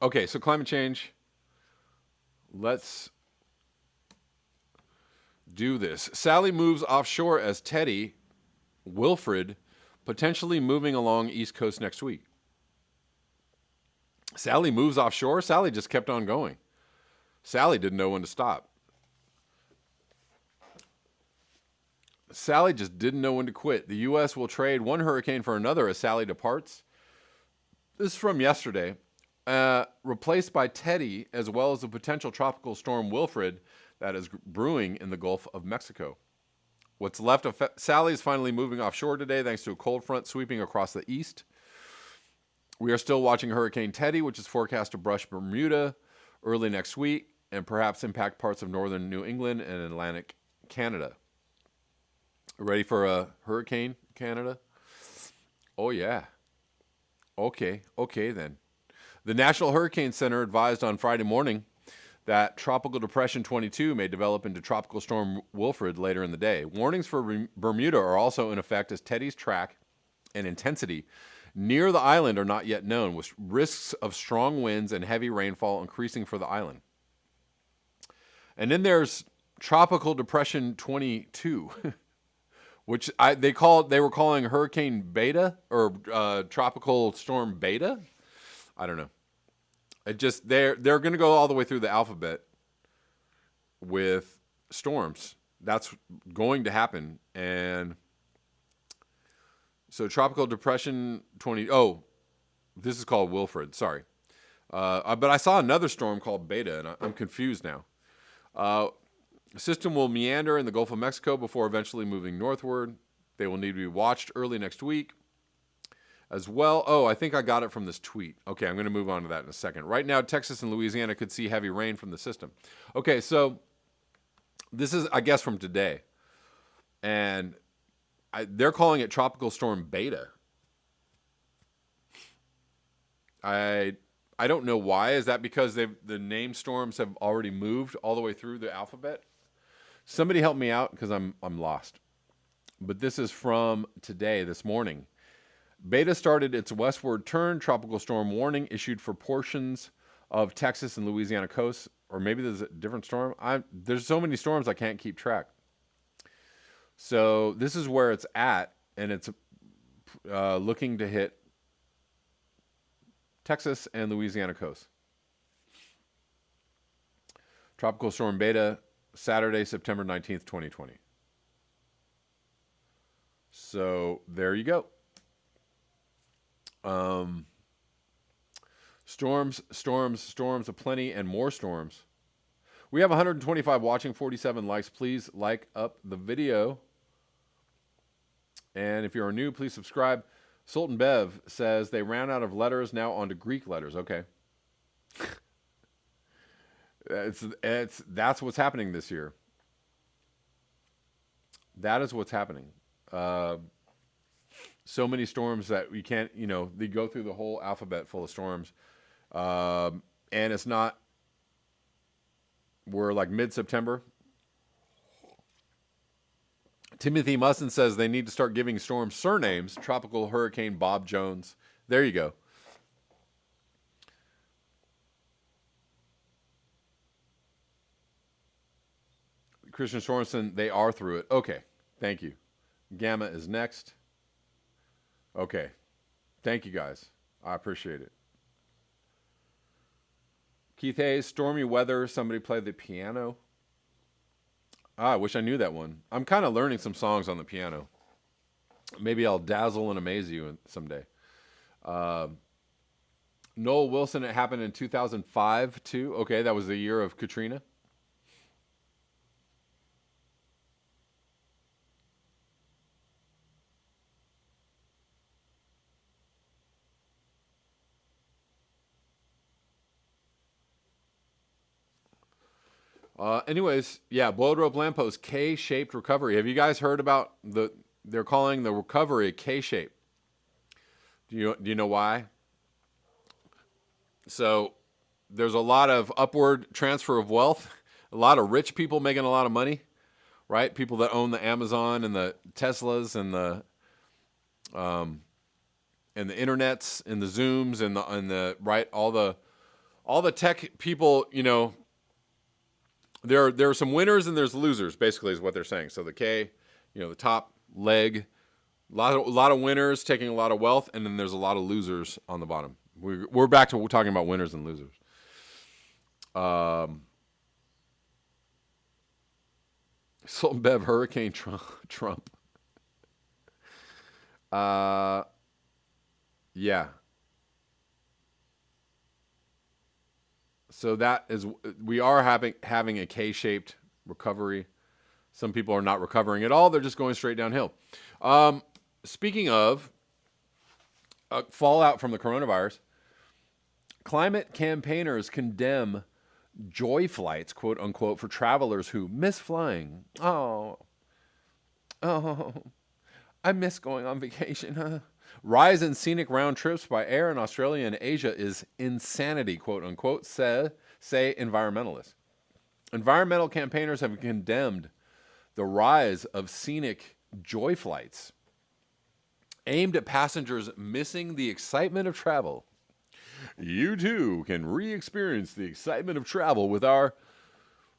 Okay, so climate change. Let's do this. Sally moves offshore as Teddy Wilfred, potentially moving along East Coast next week. Sally moves offshore. Sally just kept on going. Sally didn't know when to stop. Sally just didn't know when to quit. The U.S. will trade one hurricane for another as Sally departs. This is from yesterday. Replaced by Teddy, as well as the potential tropical storm Wilfred that is brewing in the Gulf of Mexico. What's left of Sally is finally moving offshore today thanks to a cold front sweeping across the east. We are still watching Hurricane Teddy, which is forecast to brush Bermuda early next week and perhaps impact parts of northern New England and Atlantic Canada. Ready for a hurricane, Canada? Oh, yeah. Okay then. The National Hurricane Center advised on Friday morning that Tropical Depression 22 may develop into Tropical Storm Wilfred later in the day. Warnings for Bermuda are also in effect as Teddy's track and intensity near the island are not yet known, with risks of strong winds and heavy rainfall increasing for the island. And then there's Tropical Depression 22, which they were calling Hurricane Beta or Tropical Storm Beta. I don't know. They're going to go all the way through the alphabet with storms. That's going to happen. And so Tropical Depression 20. Oh, this is called Wilfred. Sorry. But I saw another storm called Beta, and I'm confused now. The system will meander in the Gulf of Mexico before eventually moving northward. They will need to be watched early next week as well. Oh, I think I got it from this tweet. Okay, I'm going to move on to that in a second. Right now, Texas and Louisiana could see heavy rain from the system. Okay, so this is, I guess, from today. And they're calling it Tropical Storm Beta. I don't know why. Is that because the named storms have already moved all the way through the alphabet? Somebody help me out because I'm lost. But this is from today, this morning. Beta started its westward turn. Tropical storm warning issued for portions of Texas and Louisiana coasts. Or maybe there's a different storm. There's so many storms I can't keep track. So this is where it's at, and it's looking to hit Texas and Louisiana coast. Tropical Storm Beta, Saturday, September 19th, 2020. So there you go. Storms aplenty, and more storms. We have 125 watching, 47 likes. Please like up the video. And if you're new, please subscribe. Sultan Bev says they ran out of letters, now onto Greek letters. Okay. That's what's happening this year. That is what's happening. So many storms that we can't, they go through the whole alphabet full of storms. And it's not, we're like mid-September. Timothy Musson says they need to start giving storms surnames. Tropical Hurricane Bob Jones. There you go. Christian Sorensen, they are through it. Okay, thank you. Gamma is next. Okay, thank you guys. I appreciate it. Keith Hayes, stormy weather. Somebody play the piano. I wish I knew that one. I'm kind of learning some songs on the piano. Maybe I'll dazzle and amaze you someday. Noel Wilson, it happened in 2005 too. Okay, that was the year of Katrina. Anyways, yeah, Boiled Rope Lamppost, K-shaped recovery. Have you guys heard about they're calling the recovery K-shape? Do you know why? So there's a lot of upward transfer of wealth, a lot of rich people making a lot of money, right? People that own the Amazon and the Teslas and the internets and the Zooms and the right, all the all the tech people, there are some winners and there's losers, basically, is what they're saying. So the K, the top leg, a lot of winners taking a lot of wealth, and then there's a lot of losers on the bottom. We're back to talking about winners and losers. Salt Bev Hurricane Trump. Yeah. So we are having a K-shaped recovery. Some people are not recovering at all. They're just going straight downhill. Speaking of fallout from the coronavirus, climate campaigners condemn joy flights, quote unquote, for travelers who miss flying. Oh, I miss going on vacation. Rise in scenic round trips by air in Australia and Asia is insanity, quote unquote, say environmentalists. Environmental campaigners have condemned the rise of scenic joy flights aimed at passengers missing the excitement of travel. You too can re-experience the excitement of travel with our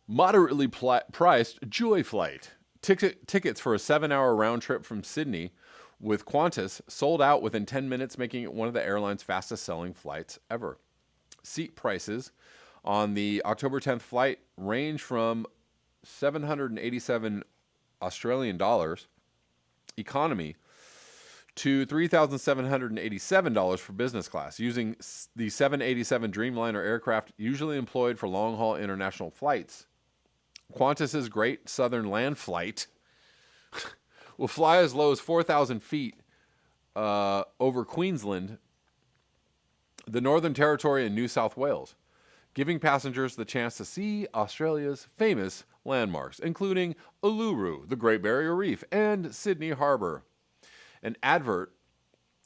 moderately priced joy flight. Tickets for a 7-hour round trip from Sydney with Qantas sold out within 10 minutes, making it one of the airline's fastest selling flights ever. Seat prices on the October 10th flight range from 787 Australian dollars economy to $3,787 for business class, using the 787 Dreamliner aircraft usually employed for long-haul international flights. Qantas's Great Southern Land Flight will fly as low as 4,000 feet over Queensland, the Northern Territory, and New South Wales, giving passengers the chance to see Australia's famous landmarks, including Uluru, the Great Barrier Reef, and Sydney Harbour. An advert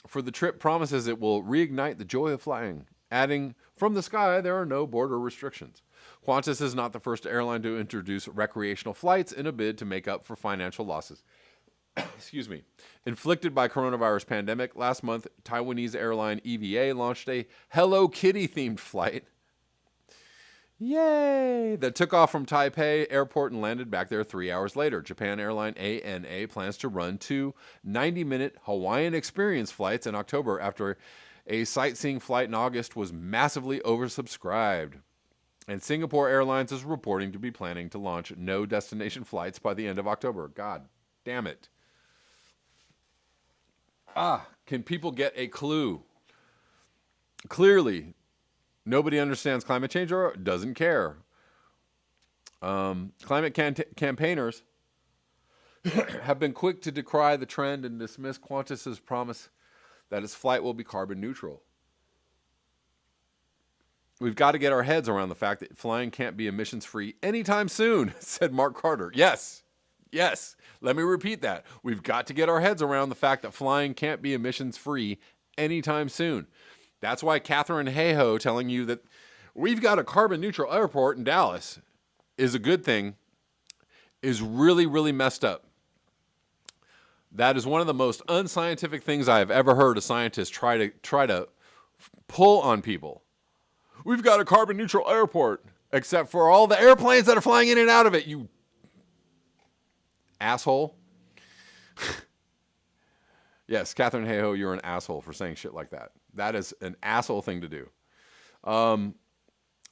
for the trip promises it will reignite the joy of flying, adding, "From the sky, there are no border restrictions." Qantas is not the first airline to introduce recreational flights in a bid to make up for financial losses. Excuse me. Inflicted by coronavirus pandemic, last month, Taiwanese airline EVA launched a Hello Kitty-themed flight. Yay! That took off from Taipei Airport and landed back there 3 hours later. Japan airline ANA plans to run 2 90-minute Hawaiian experience flights in October after a sightseeing flight in August was massively oversubscribed. And Singapore Airlines is reporting to be planning to launch no destination flights by the end of October. God damn it. Can people get a clue? Clearly, nobody understands climate change or doesn't care. Climate campaigners have been quick to decry the trend and dismiss Qantas's promise that its flight will be carbon neutral. We've got to get our heads around the fact that flying can't be emissions-free anytime soon, said Mark Carter. Yes. Let me repeat that. We've got to get our heads around the fact that flying can't be emissions-free anytime soon. That's why Catherine Hayhoe telling you that we've got a carbon-neutral airport in Dallas is a good thing is really, really messed up. That is one of the most unscientific things I have ever heard a scientist try to pull on people. We've got a carbon-neutral airport, except for all the airplanes that are flying in and out of it, you asshole. Yes, Catherine Hayhoe, you're an asshole for saying shit like that. That is an asshole thing to do.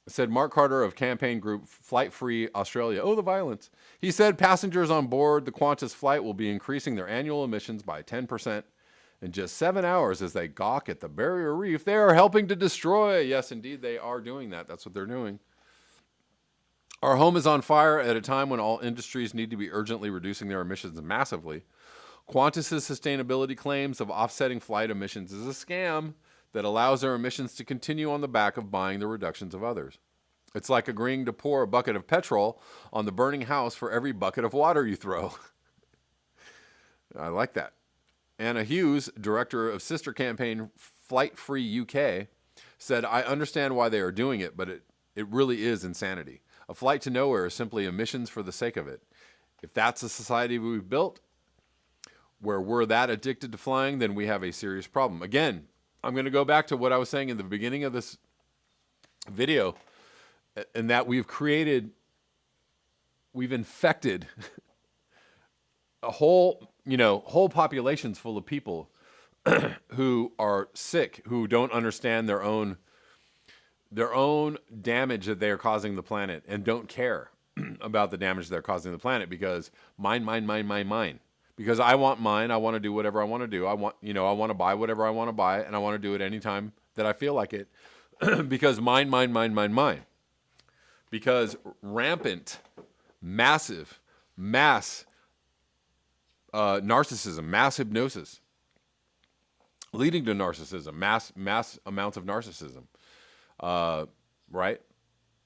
Said Mark Carter of campaign group Flight Free Australia. Oh, the violence. He said passengers on board the Qantas flight will be increasing their annual emissions by 10% in just 7 hours as they gawk at the barrier reef they are helping to destroy. Yes, indeed, they are doing that. That's what they're doing. Our home is on fire at a time when all industries need to be urgently reducing their emissions massively. Qantas's sustainability claims of offsetting flight emissions is a scam that allows their emissions to continue on the back of buying the reductions of others. It's like agreeing to pour a bucket of petrol on the burning house for every bucket of water you throw. I like that. Anna Hughes, director of sister campaign Flight Free UK, said, I understand why they are doing it, but it really is insanity. A flight to nowhere is simply emissions for the sake of it. If that's the society we've built, where we're that addicted to flying, then we have a serious problem. Again, I'm going to go back to what I was saying in the beginning of this video, and that we've infected whole populations full of people who are sick, who don't understand their own damage that they are causing the planet, and don't care about the damage they're causing the planet, because mine. Because I want mine, I want to do whatever I want to do. I want to buy whatever I want to buy, and I want to do it anytime that I feel like it. Because mine. Because rampant, massive, mass narcissism, mass hypnosis, leading to narcissism, mass amounts of narcissism, right?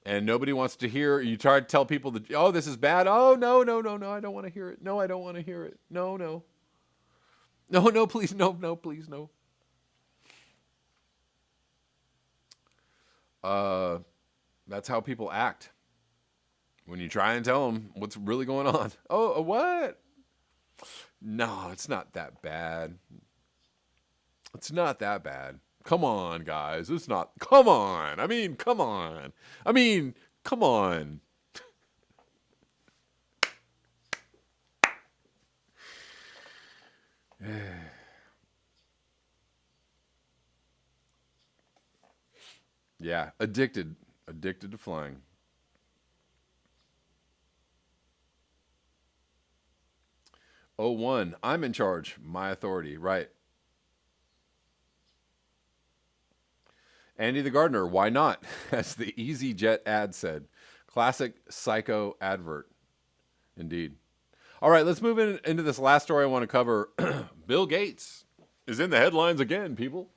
And nobody wants to hear. You try to tell people that, oh, this is bad. Oh, no, I don't want to hear it. No, I don't want to hear it. No, please, no, please, no. That's how people act when you try and tell them what's really going on. Oh, what? No, it's not that bad. It's not that bad. Come on, guys. It's not. Come on. I mean, come on. Yeah, addicted to flying. Oh, one, I'm in charge. My authority. Right. Andy the Gardener, why not? As the EasyJet ad said. Classic psycho advert. Indeed. All right, let's move into this last story I want to cover. Bill Gates is in the headlines again, people.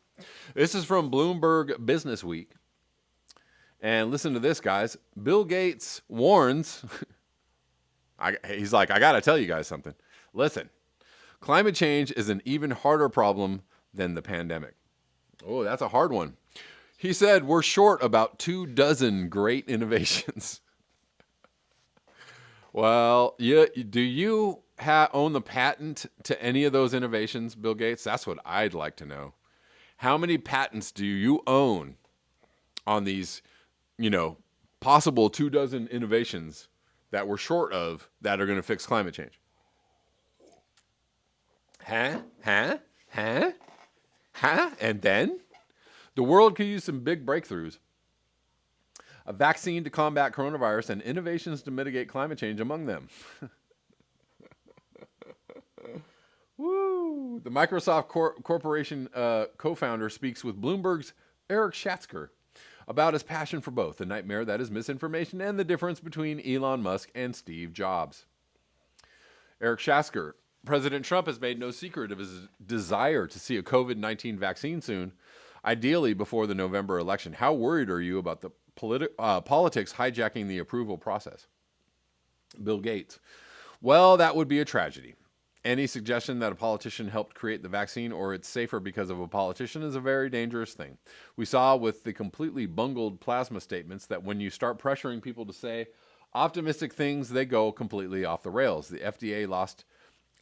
This is from Bloomberg Business Week. And listen to this, guys. Bill Gates warns, he's like, I got to tell you guys something. Listen, climate change is an even harder problem than the pandemic. Oh, that's a hard one. He said, we're short about 24 great innovations. Well, yeah, do you own the patent to any of those innovations, Bill Gates? That's what I'd like to know. How many patents do you own on these, possible 24 innovations that we're short of that are going to fix climate change? Huh? And then? The world could use some big breakthroughs. A vaccine to combat coronavirus and innovations to mitigate climate change among them. Woo! The Microsoft Corporation co-founder speaks with Bloomberg's Eric Schatzker about his passion for both, the nightmare that is misinformation, and the difference between Elon Musk and Steve Jobs. Eric Schatzker, President Trump has made no secret of his desire to see a COVID-19 vaccine soon, ideally before the November election. How worried are you about the politics hijacking the approval process? Bill Gates. Well, that would be a tragedy. Any suggestion that a politician helped create the vaccine or it's safer because of a politician is a very dangerous thing. We saw with the completely bungled plasma statements that when you start pressuring people to say optimistic things, they go completely off the rails. The FDA lost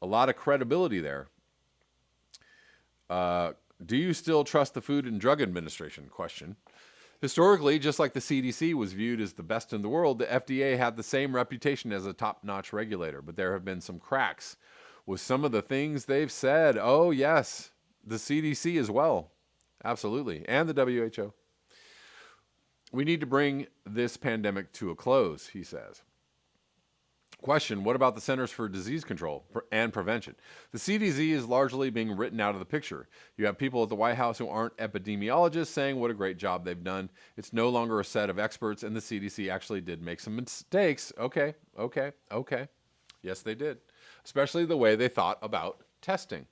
a lot of credibility there. Do you still trust the Food and Drug Administration? Question. Historically, just like the CDC was viewed as the best in the world, the FDA had the same reputation as a top-notch regulator, but there have been some cracks with some of the things they've said. Oh, yes, the CDC as well. Absolutely. And the WHO. We need to bring this pandemic to a close, he says. Question, what about the Centers for Disease Control and Prevention? The CDC is largely being written out of the picture. You have people at the White House who aren't epidemiologists saying what a great job they've done. It's no longer a set of experts, and the CDC actually did make some mistakes. Okay. Yes, they did. Especially the way they thought about testing.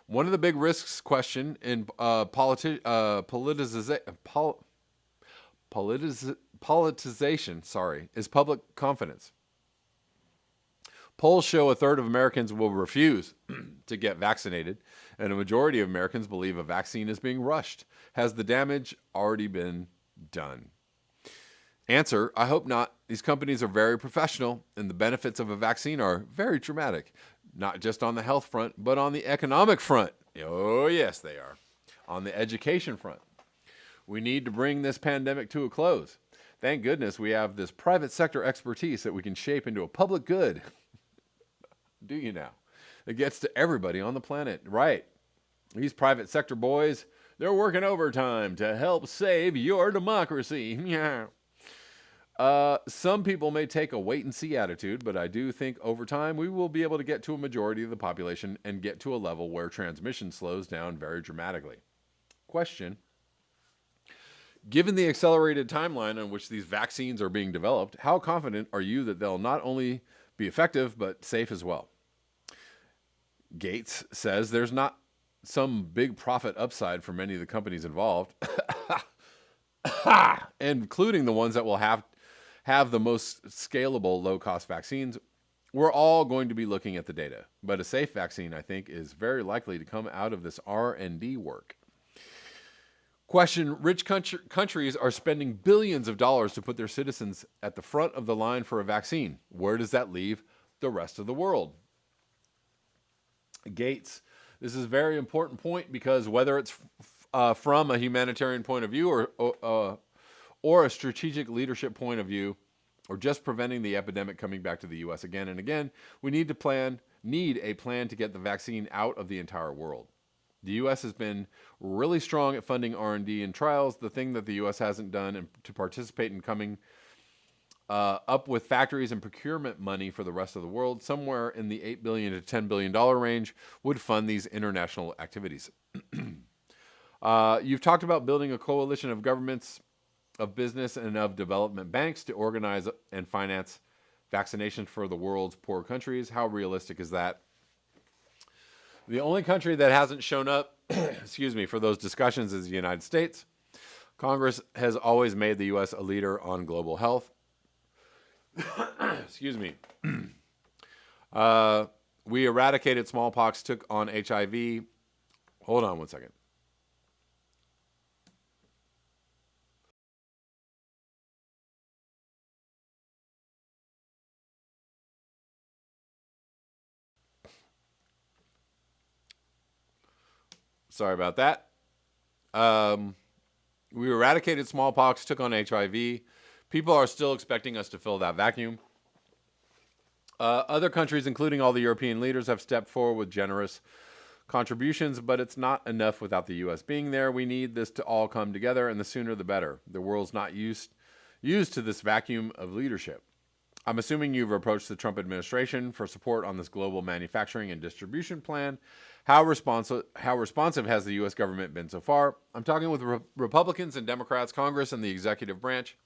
One of the big risks, question, in politicization, is public confidence. Polls show a third of Americans will refuse to get vaccinated, and a majority of Americans believe a vaccine is being rushed. Has the damage already been done? Answer, I hope not. These companies are very professional, and the benefits of a vaccine are very dramatic, not just on the health front, but on the economic front. Oh, yes, they are. On the education front. We need to bring this pandemic to a close. Thank goodness we have this private sector expertise that we can shape into a public good. Do you now? It gets to everybody on the planet. Right. These private sector boys, they're working overtime to help save your democracy. Yeah. Some people may take a wait-and-see attitude, but I do think over time we will be able to get to a majority of the population and get to a level where transmission slows down very dramatically. Question. Given the accelerated timeline on which these vaccines are being developed, how confident are you that they'll not only be effective, but safe as well? Gates says there's not some big profit upside for many of the companies involved, including the ones that will have the most scalable, low-cost vaccines. We're all going to be looking at the data, but a safe vaccine, I think, is very likely to come out of this R&D work. Question, rich countries are spending billions of dollars to put their citizens at the front of the line for a vaccine. Where does that leave the rest of the world? Gates, this is a very important point because whether it's from a humanitarian point of view or a strategic leadership point of view, or just preventing the epidemic coming back to the U.S. again and again, we need a plan to get the vaccine out of the entire world. The U.S. has been really strong at funding R&D and trials. The thing that the U.S. hasn't done and to participate in coming up with factories and procurement money for the rest of the world, somewhere in the $8 billion to $10 billion range, would fund these international activities. You've talked about building a coalition of governments, of business, and of development banks to organize and finance vaccinations for the world's poor countries. How realistic is that? The only country that hasn't shown up, for those discussions is the United States. Congress has always made the U.S. a leader on global health. We eradicated smallpox, took on HIV. Hold on one second. Sorry about that. We eradicated smallpox, took on HIV. People are still expecting us to fill that vacuum. Other countries, including all the European leaders, have stepped forward with generous contributions, but it's not enough without the U.S. being there. We need this to all come together, and the sooner the better. The world's not used to this vacuum of leadership. I'm assuming you've approached the Trump administration for support on this global manufacturing and distribution plan. How responsive has the U.S. government been so far? I'm talking with Republicans and Democrats, Congress, and the executive branch.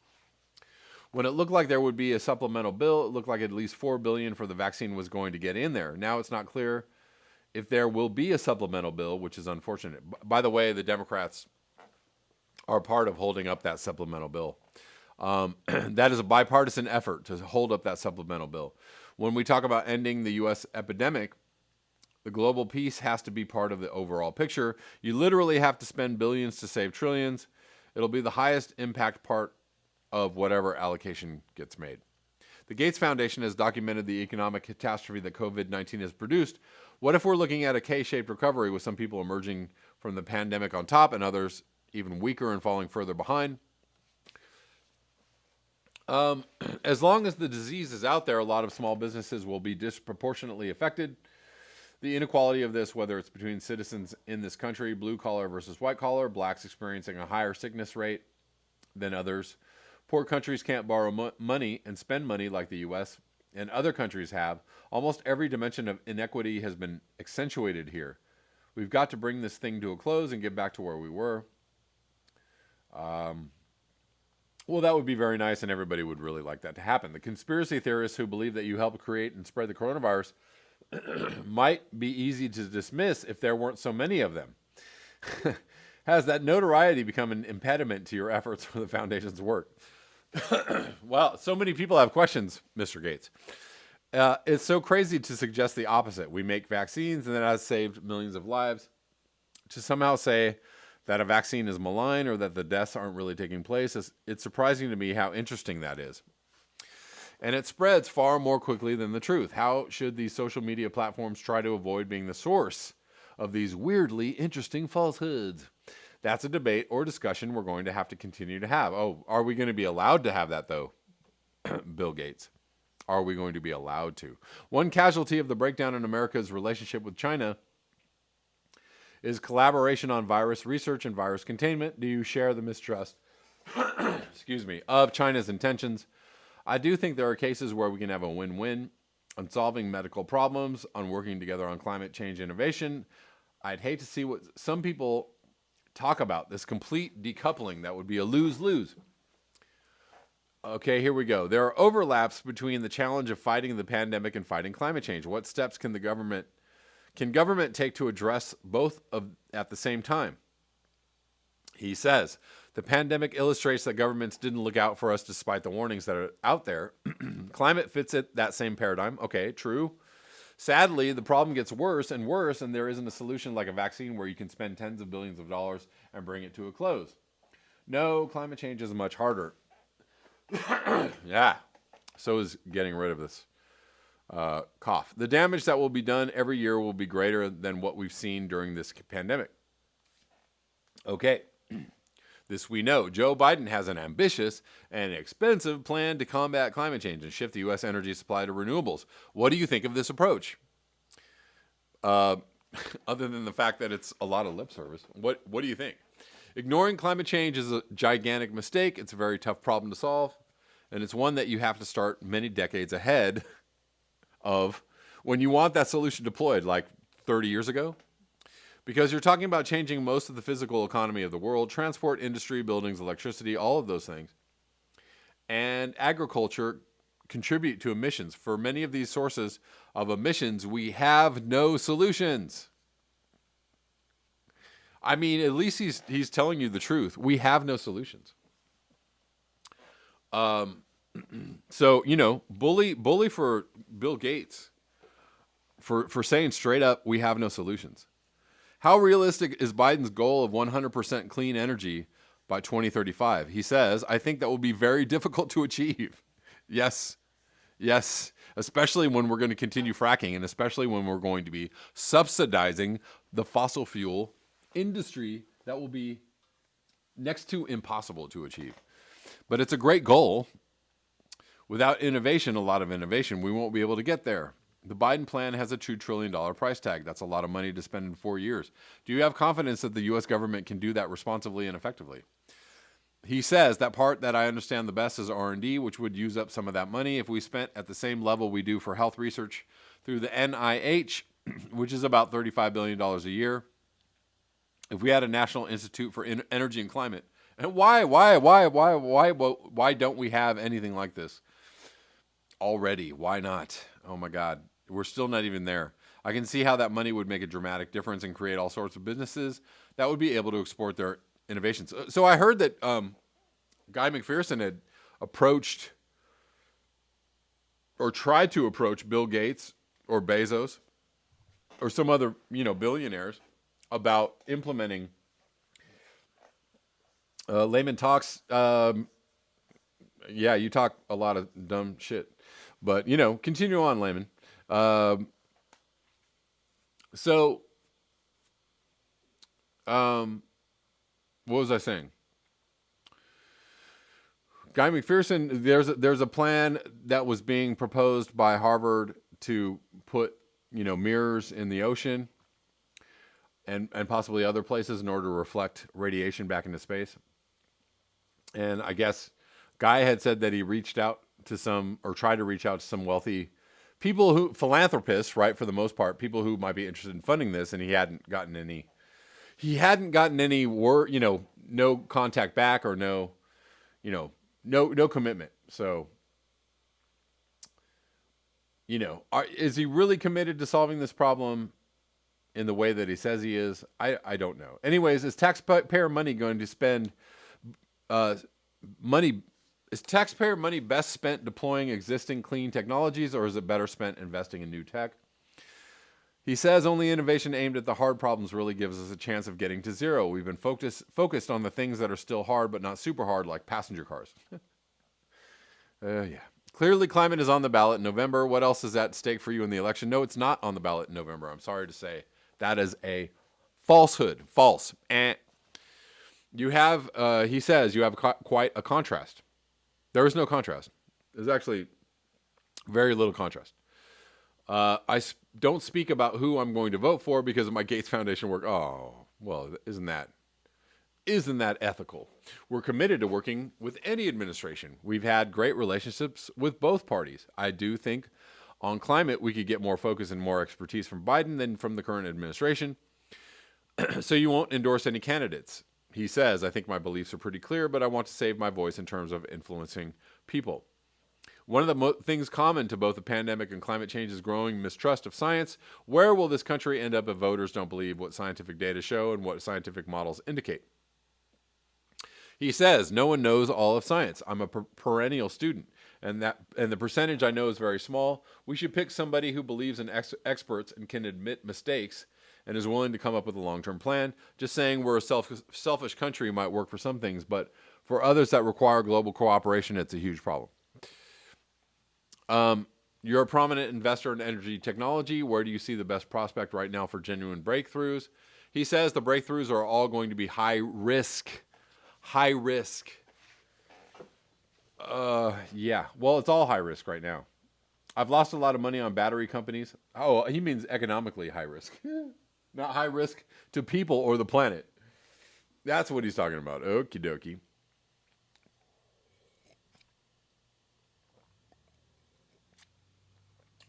When it looked like there would be a supplemental bill, it looked like at least $4 billion for the vaccine was going to get in there. Now it's not clear if there will be a supplemental bill, which is unfortunate. By the way, the Democrats are part of holding up that supplemental bill. That is a bipartisan effort to hold up that supplemental bill. When we talk about ending the U.S. epidemic, the global peace has to be part of the overall picture. You literally have to spend billions to save trillions. It'll be the highest impact part of whatever allocation gets made. The Gates Foundation has documented the economic catastrophe that COVID-19 has produced. What if we're looking at a K-shaped recovery with some people emerging from the pandemic on top and others even weaker and falling further behind? As long as the disease is out there, a lot of small businesses will be disproportionately affected. The inequality of this, whether it's between citizens in this country, blue collar versus white collar, blacks experiencing a higher sickness rate than others. Poor countries can't borrow money and spend money like the U.S., and other countries have. Almost every dimension of inequity has been accentuated here. We've got to bring this thing to a close and get back to where we were. Well, that would be very nice, and everybody would really like that to happen. The conspiracy theorists who believe that you helped create and spread the coronavirus might be easy to dismiss if there weren't so many of them. Has that notoriety become an impediment to your efforts for the foundation's work? Well, so many people have questions, Mr. Gates. It's so crazy to suggest the opposite. We make vaccines and that has saved millions of lives. To somehow say that a vaccine is malign or that the deaths aren't really taking place, it's surprising to me how interesting that is. And it spreads far more quickly than the truth. How should these social media platforms try to avoid being the source of these weirdly interesting falsehoods? That's a debate or discussion we're going to have to continue to have. Oh, are we going to be allowed to have that, though? Bill Gates. Are we going to be allowed to? One casualty of the breakdown in America's relationship with China is collaboration on virus research and virus containment. Do you share the mistrust, excuse me, of China's intentions? I do think there are cases where we can have a win-win on solving medical problems, on working together on climate change innovation. I'd hate to see what some people talk about, this complete decoupling. That would be a lose-lose. Okay, here we go. There are overlaps between the challenge of fighting the pandemic and fighting climate change. What steps can government take to address both at the same time? He says, the pandemic illustrates that governments didn't look out for us despite the warnings that are out there. Climate fits that same paradigm. Okay, true. Sadly, the problem gets worse and worse, and there isn't a solution like a vaccine where you can spend tens of billions of dollars and bring it to a close. No, climate change is much harder. Yeah, so is getting rid of this cough. The damage that will be done every year will be greater than what we've seen during this pandemic. Okay, this we know. Joe Biden has an ambitious and expensive plan to combat climate change and shift the U.S. energy supply to renewables. What do you think of this approach? Other than the fact that it's a lot of lip service, what do you think? Ignoring climate change is a gigantic mistake. It's a very tough problem to solve, and it's one that you have to start many decades ahead of when you want that solution deployed, like 30 years ago. Because you're talking about changing most of the physical economy of the world, transport, industry, buildings, electricity, all of those things. And agriculture contribute to emissions. For many of these sources of emissions, we have no solutions. I mean, at least he's telling you the truth. We have no solutions. So, bully for Bill Gates for saying straight up, we have no solutions. How realistic is Biden's goal of 100% clean energy by 2035? He says, I think that will be very difficult to achieve. Yes, especially when we're going to continue fracking, and especially when we're going to be subsidizing the fossil fuel industry. That will be next to impossible to achieve. But it's a great goal. Without innovation, a lot of innovation, we won't be able to get there. The Biden plan has a $2 trillion price tag. That's a lot of money to spend in 4 years. Do you have confidence that the U.S. government can do that responsibly and effectively? He says that part that I understand the best is R&D, which would use up some of that money. If we spent at the same level we do for health research through the NIH, which is about $35 billion a year, if we had a National Institute for Energy and Climate, and why don't we have anything like this already? Why not? Oh my God, we're still not even there. I can see how that money would make a dramatic difference and create all sorts of businesses that would be able to export their innovations. So I heard that Guy McPherson had approached or tried to approach Bill Gates or Bezos or some other, billionaires about implementing layman talks. Yeah, you talk a lot of dumb shit, but continue on, layman. What was I saying? Guy McPherson, there's a plan that was being proposed by Harvard to put, mirrors in the ocean and possibly other places in order to reflect radiation back into space. And I guess Guy had said that he reached out to tried to reach out to some wealthy people philanthropists, right, for the most part, people who might be interested in funding this, and he hadn't gotten any word, no contact back or no commitment. So, is he really committed to solving this problem in the way that he says he is? I don't know. Anyways, is taxpayer money going to spend money? Is taxpayer money best spent deploying existing clean technologies, or is it better spent investing in new tech? He says only innovation aimed at the hard problems really gives us a chance of getting to zero. We've been focused on the things that are still hard but not super hard, like passenger cars. Yeah. Clearly, climate is on the ballot in November. What else is at stake for you in the election? No, it's not on the ballot in November. I'm sorry to say. That is a falsehood. False. You have, he says, you have quite a contrast. There is no contrast. There's actually very little contrast. Don't speak about who I'm going to vote for because of my Gates Foundation work. Oh, well, isn't that ethical? We're committed to working with any administration. We've had great relationships with both parties. I do think on climate we could get more focus and more expertise from Biden than from the current administration. So you won't endorse any candidates. He says, I think my beliefs are pretty clear, but I want to save my voice in terms of influencing people. One of the things common to both the pandemic and climate change is growing mistrust of science. Where will this country end up if voters don't believe what scientific data show and what scientific models indicate? He says, no one knows all of science. I'm a perennial student, and the percentage I know is very small. We should pick somebody who believes in experts and can admit mistakes and is willing to come up with a long-term plan. Just saying we're a selfish country might work for some things, but for others that require global cooperation, it's a huge problem. You're a prominent investor in energy technology. Where do you see the best prospect right now for genuine breakthroughs? He says the breakthroughs are all going to be high risk. High risk. Yeah. Well, it's all high risk right now. I've lost a lot of money on battery companies. Oh, he means economically high risk. Not high risk to people or the planet. That's what he's talking about. Okie dokie.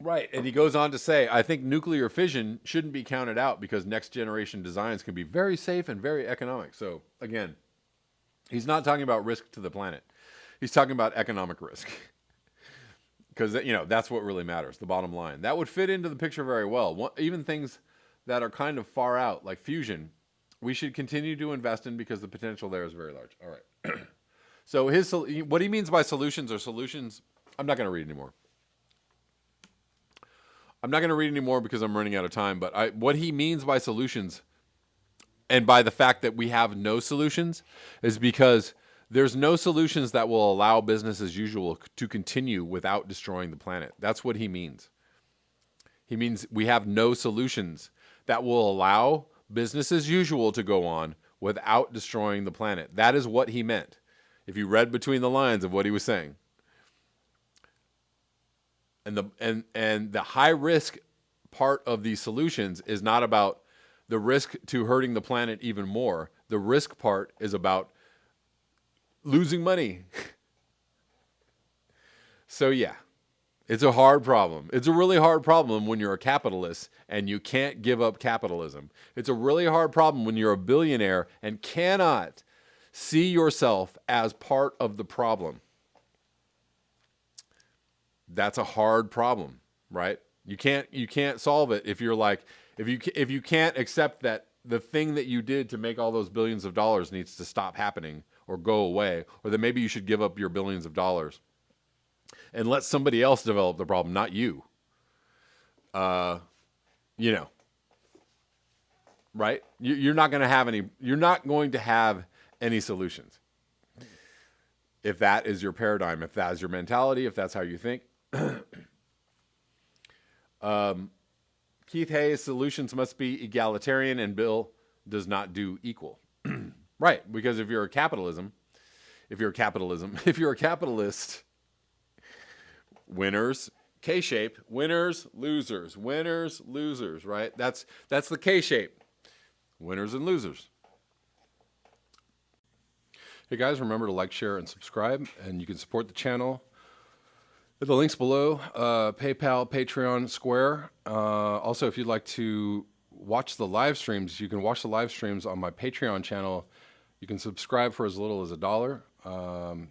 Right. And he goes on to say, I think nuclear fission shouldn't be counted out because next generation designs can be very safe and very economic. So, again, he's not talking about risk to the planet. He's talking about economic risk. Because, that's what really matters, the bottom line. That would fit into the picture very well. Even things that are kind of far out, like fusion, we should continue to invest in because the potential there is very large. All right. So what he means by solutions are solutions. I'm not going to read anymore. Because I'm running out of time. But what he means by solutions and by the fact that we have no solutions is because there's no solutions that will allow business as usual to continue without destroying the planet. That's what he means. He means we have no solutions that will allow business as usual to go on without destroying the planet. That is what he meant, if you read between the lines of what he was saying. And the high risk part of these solutions is not about the risk to hurting the planet even more. The risk part is about losing money. So yeah, it's a hard problem. It's a really hard problem when you're a capitalist and you can't give up capitalism. It's a really hard problem when you're a billionaire and cannot see yourself as part of the problem. That's a hard problem, right? You can't solve it if you're like, if you can't accept that the thing that you did to make all those billions of dollars needs to stop happening or go away, or that maybe you should give up your billions of dollars and let somebody else develop the problem, not you. Right? You're not going to have any solutions. If that is your paradigm, if that is your mentality, if that's how you think. Keith Hayes, solutions must be egalitarian and Bill does not do equal. Right, because if you're a capitalist, winners, K-shape, winners, losers, right? That's the K-shape, winners and losers. Hey guys, remember to like, share, and subscribe, and you can support the channel. The links below, PayPal, Patreon, Square. Also, if you'd like to watch the live streams, you can watch the live streams on my Patreon channel. You can subscribe for as little as $1.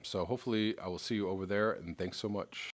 So hopefully I will see you over there, and thanks so much.